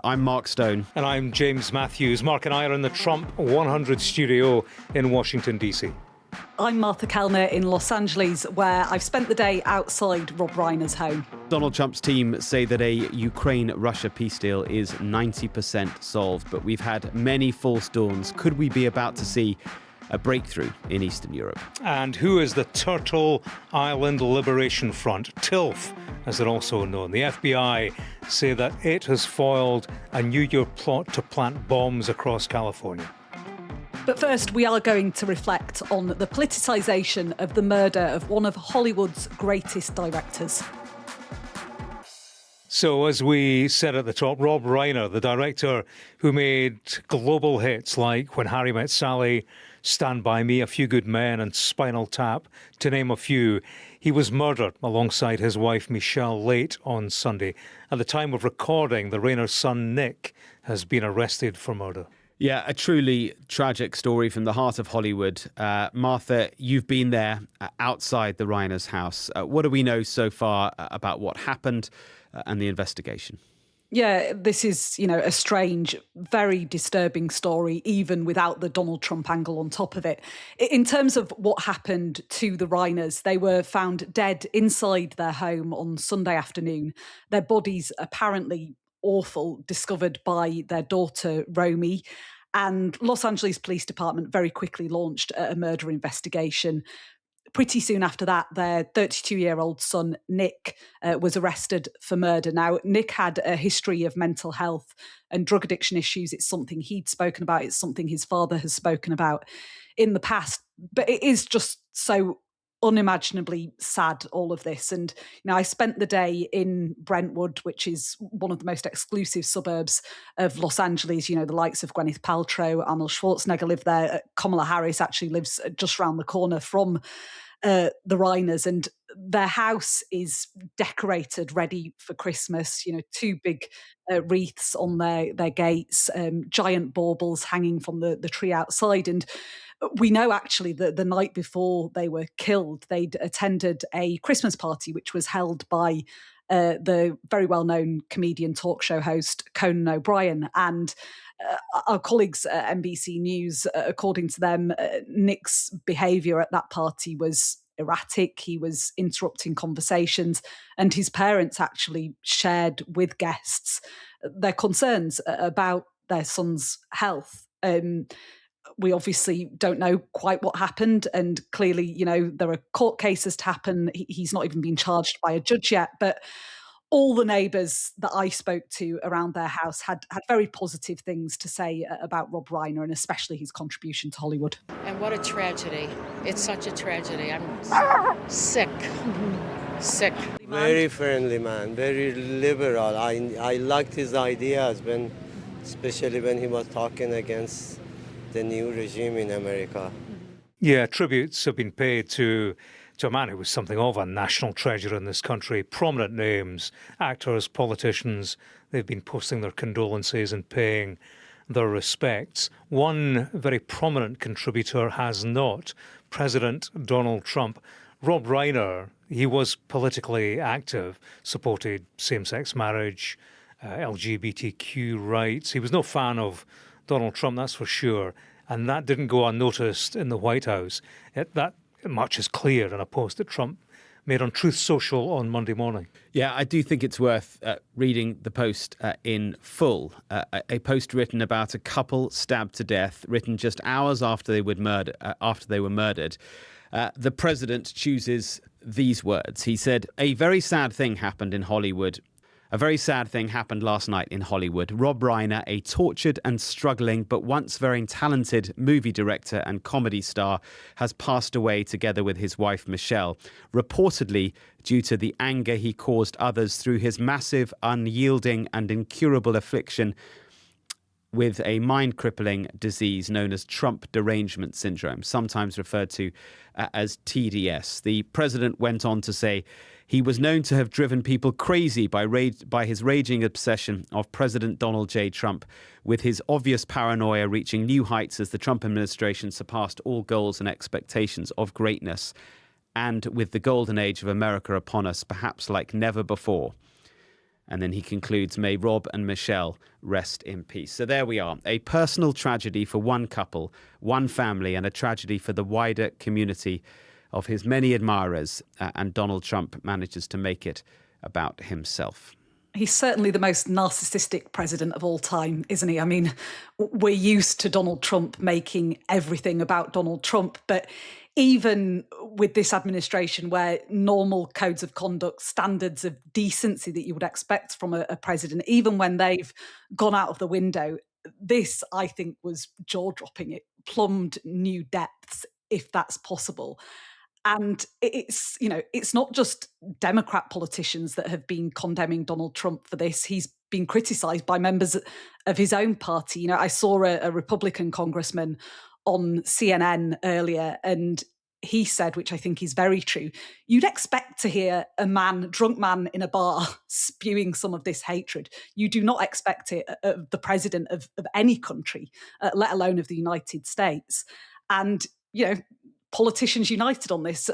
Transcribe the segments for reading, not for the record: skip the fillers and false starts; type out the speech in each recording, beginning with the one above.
I'm Mark Stone. And I'm James Matthews. Mark and I are in the Trump 100 studio in Washington, D.C. I'm Martha Kellner in Los Angeles, where I've spent the day outside Rob Reiner's home. Donald Trump's team say that a Ukraine-Russia peace deal is 90% solved, but we've had many false dawns. Could we be about to see a breakthrough in Eastern Europe? And who is the Turtle Island Liberation Front, TILF, as they're also known? The FBI say that it has foiled a New Year plot to plant bombs across California. But first, we are going to reflect on the politicisation of the murder of one of Hollywood's greatest directors. So, as we said at the top, Rob Reiner, the director who made global hits like When Harry Met Sally, Stand By Me, A Few Good Men and Spinal Tap, to name a few, he was murdered alongside his wife Michelle late on Sunday. At the time of recording, the Reiner's son Nick has been arrested for murder. Yeah, a truly tragic story from the heart of Hollywood. Martha, you've been there outside the Reiner's house. What do we know so far about what happened and the investigation? Yeah, this is, a strange, very disturbing story, even without the Donald Trump angle on top of it. In terms of what happened to the Reiners, they were found dead inside their home on Sunday afternoon. Their bodies apparently awful, discovered by their daughter, Romy. And Los Angeles Police Department very quickly launched a murder investigation. Pretty soon after that, their 32-year-old son, Nick, was arrested for murder. Now, Nick had a history of mental health and drug addiction issues. It's something he'd spoken about. It's something his father has spoken about in the past. But it is just so unimaginably sad, all of this. And I spent the day in Brentwood, which is one of the most exclusive suburbs of Los Angeles. The likes of Gwyneth Paltrow, Arnold Schwarzenegger live there. Kamala Harris actually lives just around the corner from the Reiners, and their house is decorated, ready for Christmas. Two big wreaths on their gates, giant baubles hanging from the tree outside. And we know actually that the night before they were killed, they'd attended a Christmas party, which was held by the very well-known comedian talk show host Conan O'Brien. And our colleagues at NBC News, according to them, Nick's behaviour at that party was erratic. He was interrupting conversations, and his parents actually shared with guests their concerns about their son's health. We obviously don't know quite what happened, and clearly, there are court cases to happen. He's not even been charged by a judge yet, but all the neighbours that I spoke to around their house had very positive things to say about Rob Reiner, and especially his contribution to Hollywood. And what a tragedy. It's such a tragedy. I'm sick. Sick. Very friendly man, very liberal. I liked his ideas, especially when he was talking against the new regime in America. Yeah, tributes have been paid to a man who was something of a national treasure in this country. Prominent names, actors, politicians, they've been posting their condolences and paying their respects. One very prominent contributor has not, President Donald Trump. Rob Reiner, he was politically active, supported same-sex marriage, LGBTQ rights. He was no fan of Donald Trump, that's for sure. And that didn't go unnoticed in the White House. That much is clear in a post that Trump made on Truth Social on Monday morning. Yeah, I do think it's worth reading the post in full. A post written about a couple stabbed to death, written just hours after they were murdered. The president chooses these words. He said, "A very sad thing happened in Hollywood. A very sad thing happened last night in Hollywood. Rob Reiner, a tortured and struggling but once very talented movie director and comedy star, has passed away together with his wife Michelle, reportedly due to the anger he caused others through his massive, unyielding and incurable affliction with a mind-crippling disease known as Trump derangement syndrome, sometimes referred to as TDS. The president went on to say he was known to have driven people crazy by his raging obsession of President Donald J. Trump, with his obvious paranoia reaching new heights as the Trump administration surpassed all goals and expectations of greatness, and with the golden age of America upon us, perhaps like never before. And then he concludes, may Rob and Michelle rest in peace. So there we are. A personal tragedy for one couple, one family, and a tragedy for the wider community of his many admirers. And Donald Trump manages to make it about himself. He's certainly the most narcissistic president of all time, isn't he? I mean, we're used to Donald Trump making everything about Donald Trump, but even with this administration, where normal codes of conduct, standards of decency that you would expect from a president, even when they've gone out of the window, this, I think, was jaw-dropping. It plumbed new depths, if that's possible. And it's, it's not just Democrat politicians that have been condemning Donald Trump for this. He's been criticised by members of his own party. I saw a Republican congressman on CNN earlier, and he said, which I think is very true, you'd expect to hear a drunk man in a bar spewing some of this hatred. You do not expect it of the president of any country, let alone of the United States. And, politicians united on this.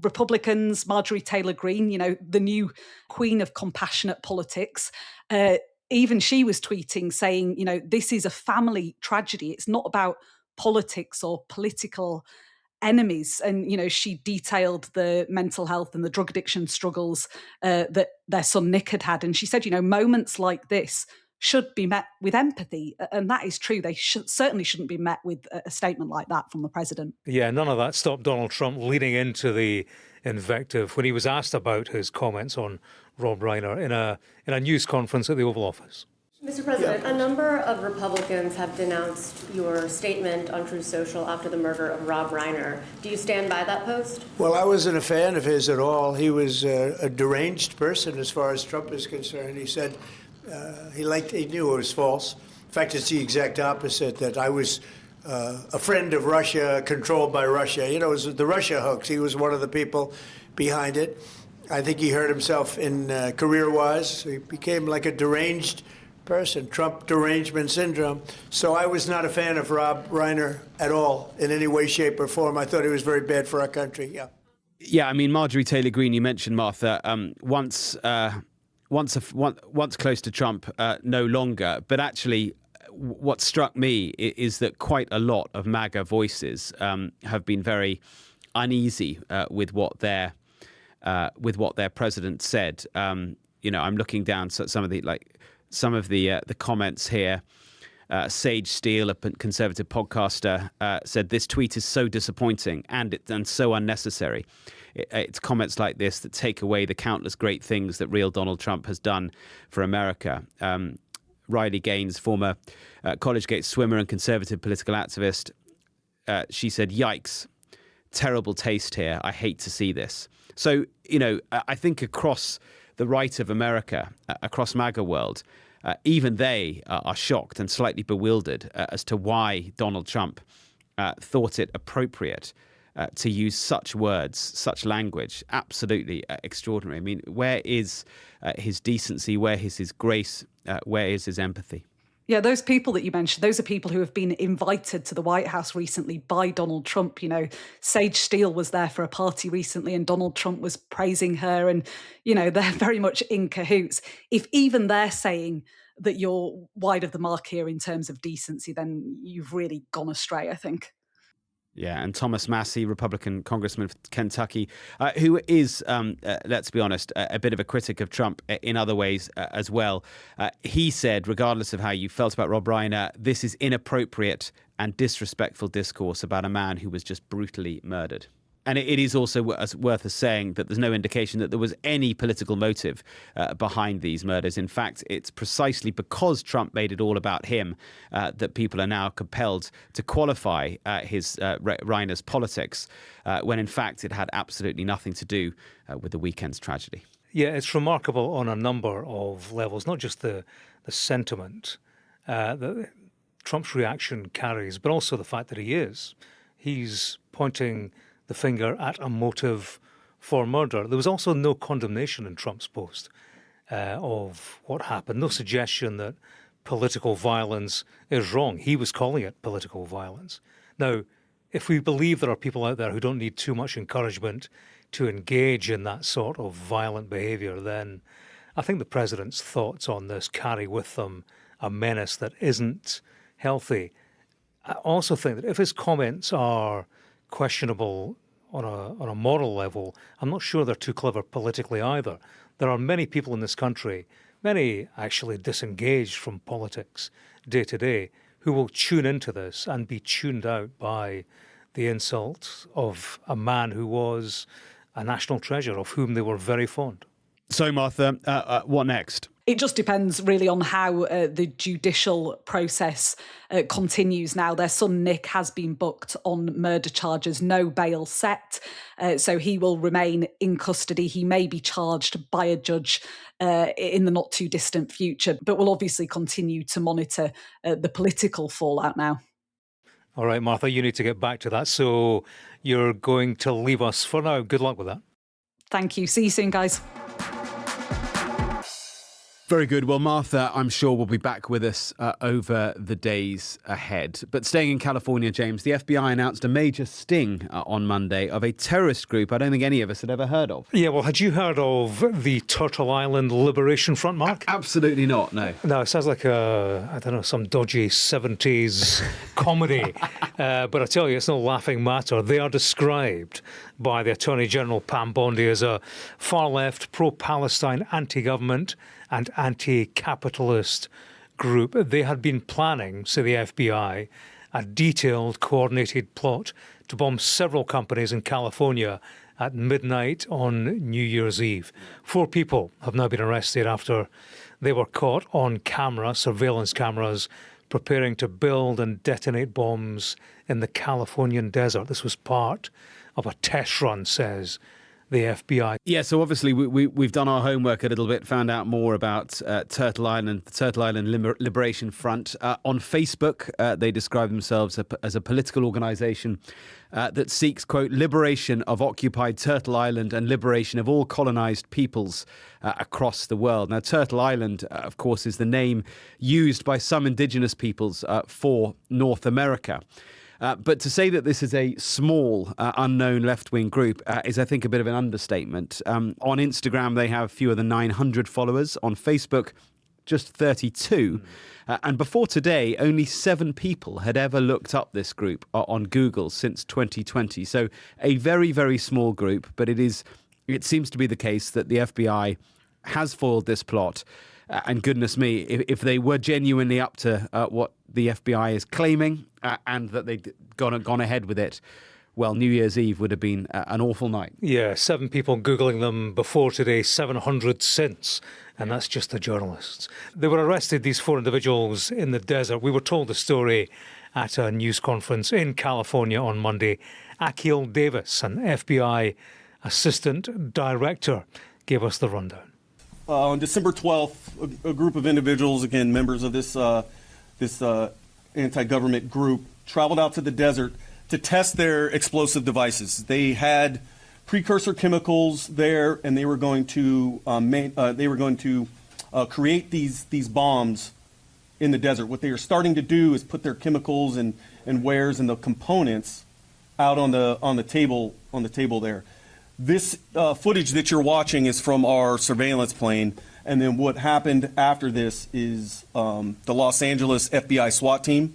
Republicans, Marjorie Taylor Greene, the new queen of compassionate politics, even she was tweeting saying, this is a family tragedy. It's not about politics or political enemies. And, she detailed the mental health and the drug addiction struggles that their son Nick had. And she said, moments like this should be met with empathy. And that is true. They certainly shouldn't be met with a statement like that from the president. Yeah, none of that stopped Donald Trump leading into the invective when he was asked about his comments on Rob Reiner in a news conference at the Oval Office. Mr. President, a number of Republicans have denounced your statement on Truth Social after the murder of Rob Reiner. Do you stand by that post? Well, I wasn't a fan of his at all. He was a deranged person as far as Trump is concerned. He said he knew it was false. In fact, it's the exact opposite, that I was a friend of Russia, controlled by Russia. It was the Russia hoax. He was one of the people behind it. I think he hurt himself in career-wise. He became like a deranged person, Trump derangement syndrome. So I was not a fan of Rob Reiner at all in any way, shape, or form. I thought he was very bad for our country. Yeah. Yeah, I mean, Marjorie Taylor Greene, you mentioned, Martha, once close to Trump, no longer. But actually, what struck me is that quite a lot of MAGA voices have been very uneasy with what their president said. I'm looking down at some of the comments here. Sage Steele, a conservative podcaster, said this tweet is so disappointing and so unnecessary. It's comments like this that take away the countless great things that real Donald Trump has done for America. Riley Gaines, former Collegegate swimmer and conservative political activist, she said, "Yikes, terrible taste here. I hate to see this." So, I think across the right of America, across MAGA world, even they are shocked and slightly bewildered as to why Donald Trump thought it appropriate to use such words, such language. Absolutely extraordinary. I mean, where is his decency? Where is his grace? Where is his empathy? Yeah, those people that you mentioned, those are people who have been invited to the White House recently by Donald Trump. Sage Steele was there for a party recently and Donald Trump was praising her. And, they're very much in cahoots. If even they're saying that you're wide of the mark here in terms of decency, then you've really gone astray, I think. Yeah, and Thomas Massie, Republican congressman from Kentucky, who is, let's be honest, a bit of a critic of Trump in other ways as well. He said, regardless of how you felt about Rob Reiner, this is inappropriate and disrespectful discourse about a man who was just brutally murdered. And it is also worth us saying that there's no indication that there was any political motive behind these murders. In fact, it's precisely because Trump made it all about him that people are now compelled to qualify Reiner's politics, when in fact it had absolutely nothing to do with the weekend's tragedy. Yeah, it's remarkable on a number of levels, not just the sentiment that Trump's reaction carries, but also the fact that he's pointing the finger at a motive for murder. There was also no condemnation in Trump's post of what happened, no suggestion that political violence is wrong. He was calling it political violence. Now, if we believe there are people out there who don't need too much encouragement to engage in that sort of violent behaviour, then I think the president's thoughts on this carry with them a menace that isn't healthy. I also think that if his comments are questionable on a moral level, I'm not sure they're too clever politically either. There are many people in this country, many actually disengaged from politics day to day, who will tune into this and be tuned out by the insult of a man who was a national treasure, of whom they were very fond. So, Martha, what next? It just depends really on how the judicial process continues now. Their son Nick has been booked on murder charges, no bail set, so he will remain in custody. He may be charged by a judge in the not too distant future, but we'll obviously continue to monitor the political fallout now. All right, Martha, you need to get back to that. So you're going to leave us for now. Good luck with that. Thank you. See you soon, guys. Very good. Well, Martha, I'm sure will be back with us over the days ahead. But staying in California, James, the FBI announced a major sting on Monday of a terrorist group I don't think any of us had ever heard of. Yeah, well, had you heard of the Turtle Island Liberation Front, Mark? Absolutely not, no. No, it sounds like some dodgy 70s comedy. But I tell you, it's no laughing matter. They are described by the Attorney General, Pam Bondi, as a far-left, pro-Palestine, anti-government and anti-capitalist group. They had been planning, say the FBI, a detailed, coordinated plot to bomb several companies in California at midnight on New Year's Eve. 4 people have now been arrested after they were caught on camera, surveillance cameras, preparing to build and detonate bombs in the Californian desert. This was part of a test run, says the FBI. Yeah, so obviously we've done our homework a little bit, found out more about Turtle Island, the Turtle Island Liberation Front. On Facebook, they describe themselves as a political organisation that seeks, quote, liberation of occupied Turtle Island and liberation of all colonised peoples across the world. Now, Turtle Island, of course, is the name used by some indigenous peoples for North America. But to say that this is a small, unknown left-wing group is, I think, a bit of an understatement. On Instagram, they have fewer than 900 followers. On Facebook, just 32. And before today, only 7 people had ever looked up this group on Google since 2020. So a very, very small group. But it seems to be the case that the FBI has foiled this plot. And goodness me, if they were genuinely up to what the FBI is claiming and that they'd gone ahead with it, well, New Year's Eve would have been an awful night. Yeah, 7 people Googling them before today, 700 since. And that's just the journalists. They were arrested, these 4 individuals, in the desert. We were told the story at a news conference in California on Monday. Akil Davis, an FBI assistant director, gave us the rundown. On December 12th, a group of individuals, again, members of this anti-government group, traveled out to the desert to test their explosive devices. They had precursor chemicals there, and they were going to create these bombs in the desert. What they are starting to do is put their chemicals and wares and the components out on the table there. This footage that you're watching is from our surveillance plane, and then what happened after this is the Los Angeles FBI SWAT team,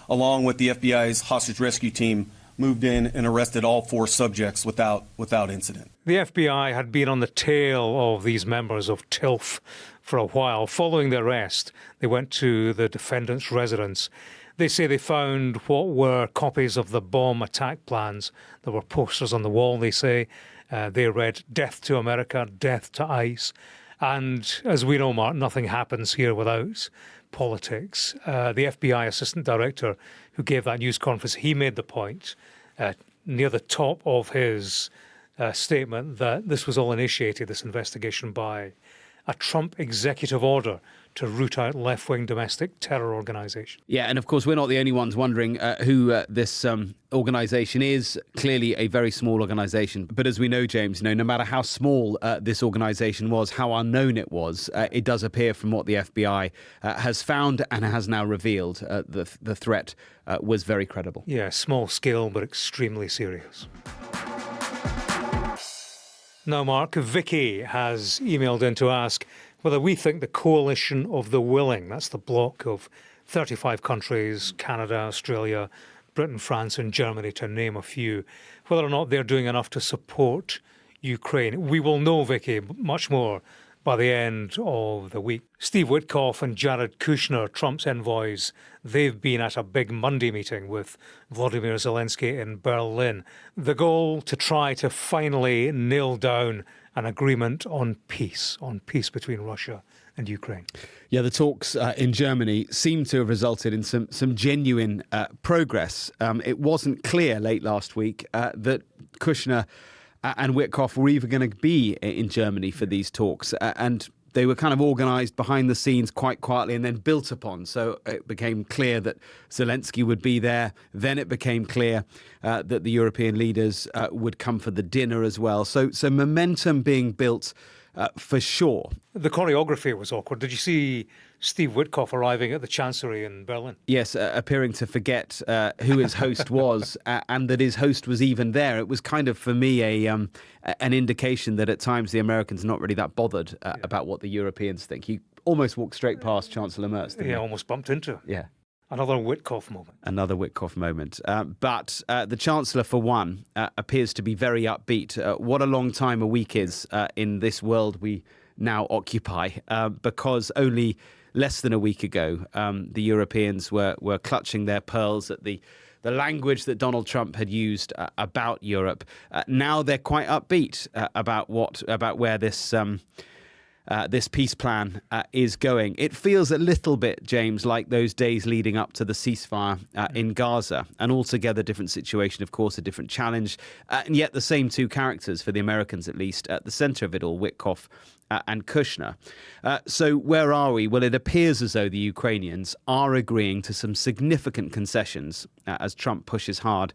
along with the FBI's hostage rescue team, moved in and arrested all 4 subjects without incident. The FBI had been on the tail of these members of TILF for a while. Following the arrest, they went to the defendant's residence. They say they found what were copies of the bomb attack plans. There were posters on the wall, they say. They read, "Death to America, death to ICE." And as we know, Mark, nothing happens here without politics. The FBI assistant director who gave that news conference, he made the point near the top of his statement that this was all initiated, this investigation, by a Trump executive order to root out left-wing domestic terror organisation. Yeah, and of course, we're not the only ones wondering who this organisation is. Clearly a very small organisation. But as we know, James, no matter how small this organisation was, how unknown it was, it does appear from what the FBI has found and has now revealed, the threat was very credible. Yeah, small scale, but extremely serious. Now, Mark, Vicky has emailed in to ask, whether we think the coalition of the willing, that's the bloc of 35 countries, Canada, Australia, Britain, France and Germany, to name a few, whether or not they're doing enough to support Ukraine. We will know, Vicky, much more by the end of the week. Steve Witkoff and Jared Kushner, Trump's envoys, they've been at a big Monday meeting with Volodymyr Zelensky in Berlin. The goal to try to finally nail down an agreement on peace between Russia and Ukraine. Yeah, the talks in Germany seem to have resulted in some genuine progress. It wasn't clear late last week that Kushner and Witkoff were even going to be in Germany for these talks. And they were kind of organised behind the scenes quite quietly and then built upon. So it became clear that Zelensky would be there. Then it became clear that the European leaders would come for the dinner as well. So momentum being built for sure. The choreography was awkward. Did you see Steve Witkoff arriving at the Chancery in Berlin? Yes, appearing to forget who his host was and that his host was even there. It was kind of, for me, an indication that at times the Americans are not really that bothered about what the Europeans think. He almost walked straight past Chancellor Merz. Yeah, almost bumped into him. Yeah. Another Witkoff moment. Another Witkoff moment. But the Chancellor, for one, appears to be very upbeat. What a long time a week is in this world we now occupy, because only less than a week ago, the Europeans were clutching their pearls at the language that Donald Trump had used about Europe. Now they're quite upbeat about where this peace plan is going. It feels a little bit, James, like those days leading up to the ceasefire in Gaza. An altogether different situation, of course, a different challenge, and yet the same two characters, for the Americans at least, at the centre of it all, Witkoff and Kushner. So where are we? Well, it appears as though the Ukrainians are agreeing to some significant concessions as Trump pushes hard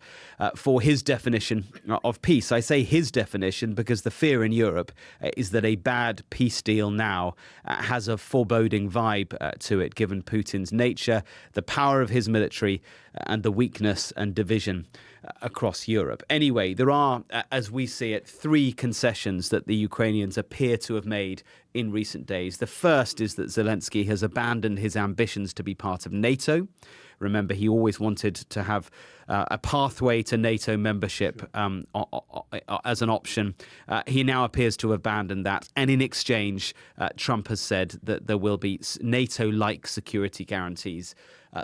for his definition of peace. I say his definition because the fear in Europe is that a bad peace deal now has a foreboding vibe to it, given Putin's nature, the power of his military, and the weakness and division across Europe. Anyway, there are, as we see it, three concessions that the Ukrainians appear to have made in recent days. The first is that Zelensky has abandoned his ambitions to be part of NATO. Remember, he always wanted to have a pathway to NATO membership as an option. He now appears to have abandoned that. And in exchange, Trump has said that there will be NATO-like security guarantees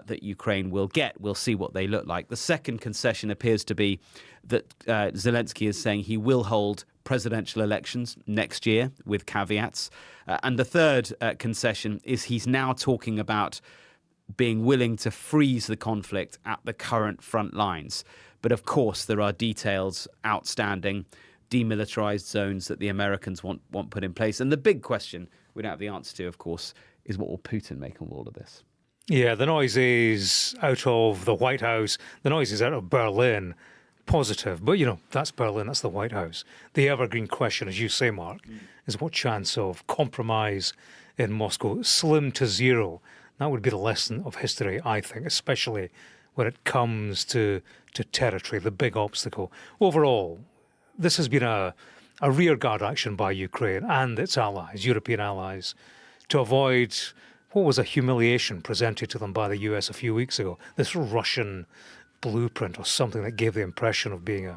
that Ukraine will get. We'll see what they look like. The second concession appears to be that Zelensky is saying he will hold presidential elections next year with caveats. And the third concession is he's now talking about being willing to freeze the conflict at the current front lines. But of course, there are details outstanding, demilitarized zones that the Americans want put in place. And the big question we don't have the answer to, of course, is what will Putin make of all of this? Yeah, the noise is out of the White House. The noise is out of Berlin. Positive. But, that's Berlin. That's the White House. The evergreen question, as you say, Mark, is what chance of compromise in Moscow? Slim to zero. That would be the lesson of history, I think, especially when it comes to territory, the big obstacle. Overall, this has been a rearguard action by Ukraine and its allies, European allies, to avoid what was a humiliation presented to them by the US a few weeks ago, this Russian blueprint or something that gave the impression of being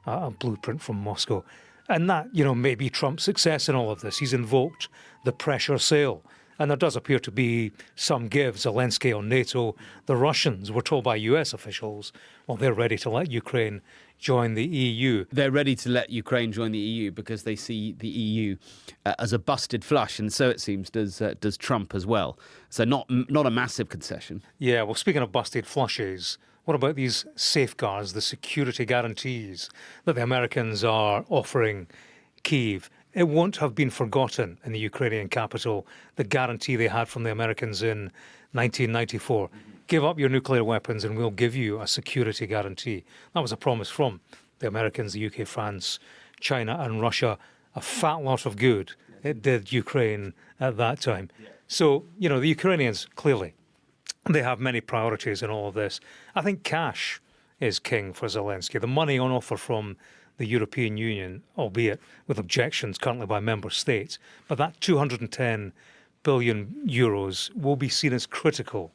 a blueprint from Moscow. And that, may be Trump's success in all of this. He's invoked the pressure sale. And there does appear to be some give. Zelensky on NATO. The Russians were told by US officials, well, they're ready to let Ukraine join the EU. They're ready to let Ukraine join the EU because they see the EU as a busted flush, and so it seems does Trump as well. So not a massive concession. Yeah, well, speaking of busted flushes, what about these safeguards, the security guarantees that the Americans are offering Kyiv? It won't have been forgotten in the Ukrainian capital, the guarantee they had from the Americans in 1994. Give up your nuclear weapons and we'll give you a security guarantee. That was a promise from the Americans, the UK, France, China and Russia. A fat lot of good it did Ukraine at that time. So, the Ukrainians, clearly, they have many priorities in all of this. I think cash is king for Zelensky. The money on offer from the European Union, albeit with objections currently by member states. But that 210 billion euros will be seen as critical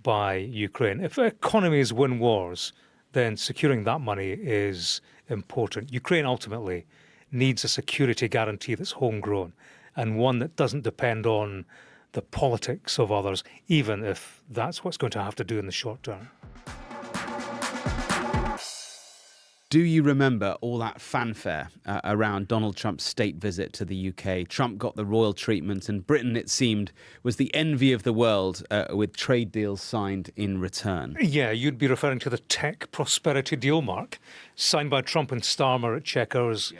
by Ukraine. If economies win wars, then securing that money is important. Ukraine ultimately needs a security guarantee that's homegrown and one that doesn't depend on the politics of others, even if that's what's going to have to do in the short term. Do you remember all that fanfare around Donald Trump's state visit to the UK? Trump got the royal treatment, and Britain, it seemed, was the envy of the world with trade deals signed in return. Yeah, you'd be referring to the tech prosperity deal, Mark, signed by Trump and Starmer at Chequers,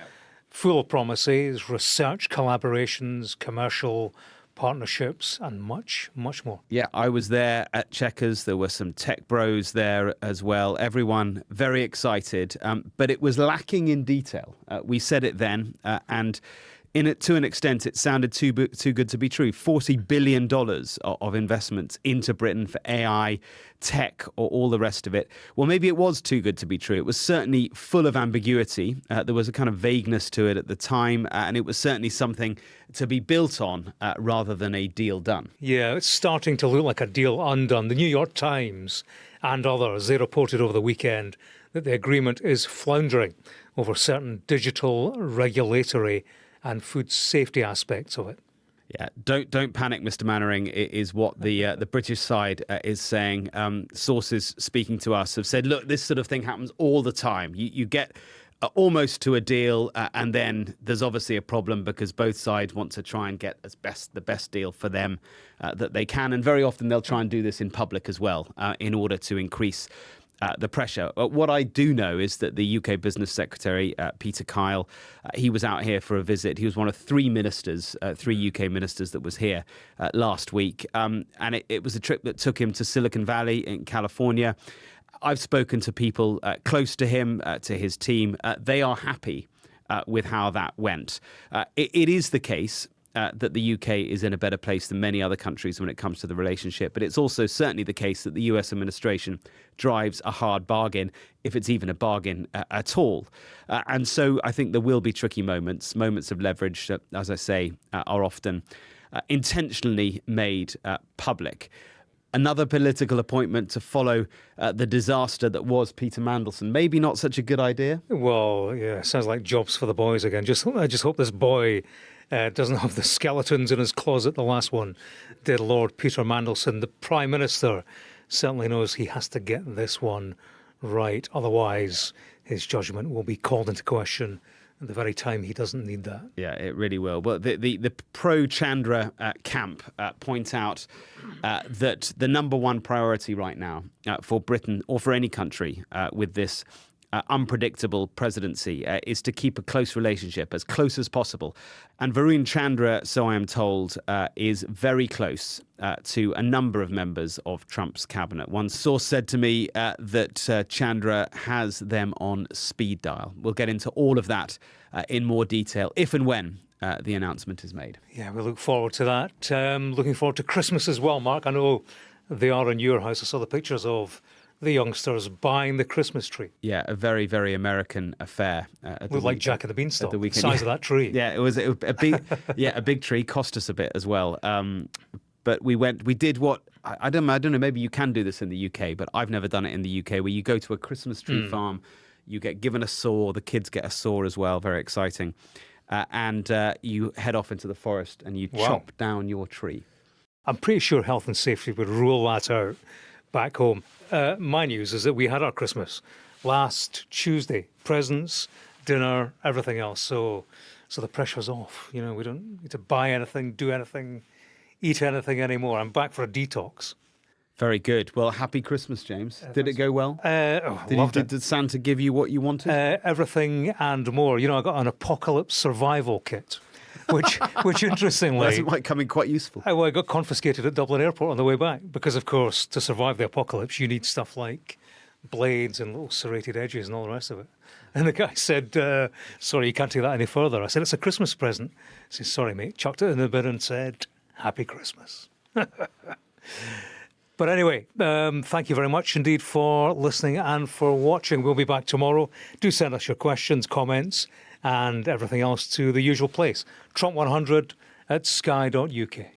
full of promises, research collaborations, commercial partnerships, and much, much more. Yeah, I was there at Chequers. There were some tech bros there as well. Everyone very excited, but it was lacking in detail. We said it then, and to an extent, it sounded too good to be true. $40 billion of investments into Britain for AI, tech, or all the rest of it. Well, maybe it was too good to be true. It was certainly full of ambiguity. There was a kind of vagueness to it at the time, and it was certainly something to be built on rather than a deal done. Yeah, it's starting to look like a deal undone. The New York Times and others, they reported over the weekend that the agreement is floundering over certain digital, regulatory and food safety aspects of it. Yeah, don't panic, Mr. Mannering, is what the British side is saying. Sources speaking to us have said, look, this sort of thing happens all the time. You get almost to a deal, and then there's obviously a problem because both sides want to try and get the best deal for them that they can. And very often they'll try and do this in public as well in order to increase the pressure. What I do know is that the UK Business Secretary, Peter Kyle, he was out here for a visit. He was one of three UK ministers that was here last week. And it was a trip that took him to Silicon Valley in California. I've spoken to people close to him, to his team. They are happy with how that went. It is the case that the UK is in a better place than many other countries when it comes to the relationship. But it's also certainly the case that the US administration drives a hard bargain, if it's even a bargain at all. And so I think there will be tricky moments of leverage that, as I say, are often intentionally made public. Another political appointment to follow the disaster that was Peter Mandelson. Maybe not such a good idea. Well, yeah, sounds like jobs for the boys again. I just hope this boy doesn't have the skeletons in his closet. The last one did Lord Peter Mandelson. The Prime Minister certainly knows he has to get this one right. Otherwise, his judgment will be called into question at the very time he doesn't need that. Yeah, it really will. Well, the pro-Chandra camp point out that the number one priority right now for Britain or for any country with this unpredictable presidency is to keep a close relationship, as close as possible. And Varun Chandra, so I am told, is very close to a number of members of Trump's cabinet. One source said to me that Chandra has them on speed dial. We'll get into all of that in more detail if and when the announcement is made. Yeah, we look forward to that. Looking forward to Christmas as well, Mark. I know they are in your house. I saw the pictures of the youngsters buying the Christmas tree. Yeah, a very, very American affair. Looked like Jack of the Beanstalk, the size of that tree. Yeah, it was a big, a big tree. Cost us a bit as well. But we did what, I don't know, maybe you can do this in the UK, but I've never done it in the UK, where you go to a Christmas tree farm, you get given a saw, the kids get a saw as well, very exciting, and you head off into the forest and you chop down your tree. I'm pretty sure health and safety would rule that out back home. My news is that we had our Christmas last Tuesday. Presents, dinner, everything else. So the pressure's off. You know, we don't need to buy anything, do anything, eat anything anymore. I'm back for a detox. Very good. Well, happy Christmas, James. Did it go well? Did Santa give you what you wanted? Everything and more. You know, I got an apocalypse survival kit. Which interestingly... That might come in quite useful. I got confiscated at Dublin Airport on the way back because, of course, to survive the apocalypse, you need stuff like blades and little serrated edges and all the rest of it. And the guy said, sorry, you can't take that any further. I said, it's a Christmas present. He said, sorry, mate. Chucked it in the bin and said, Happy Christmas. But anyway, thank you very much indeed for listening and for watching. We'll be back tomorrow. Do send us your questions, comments, and everything else to the usual place, Trump100 at sky.uk.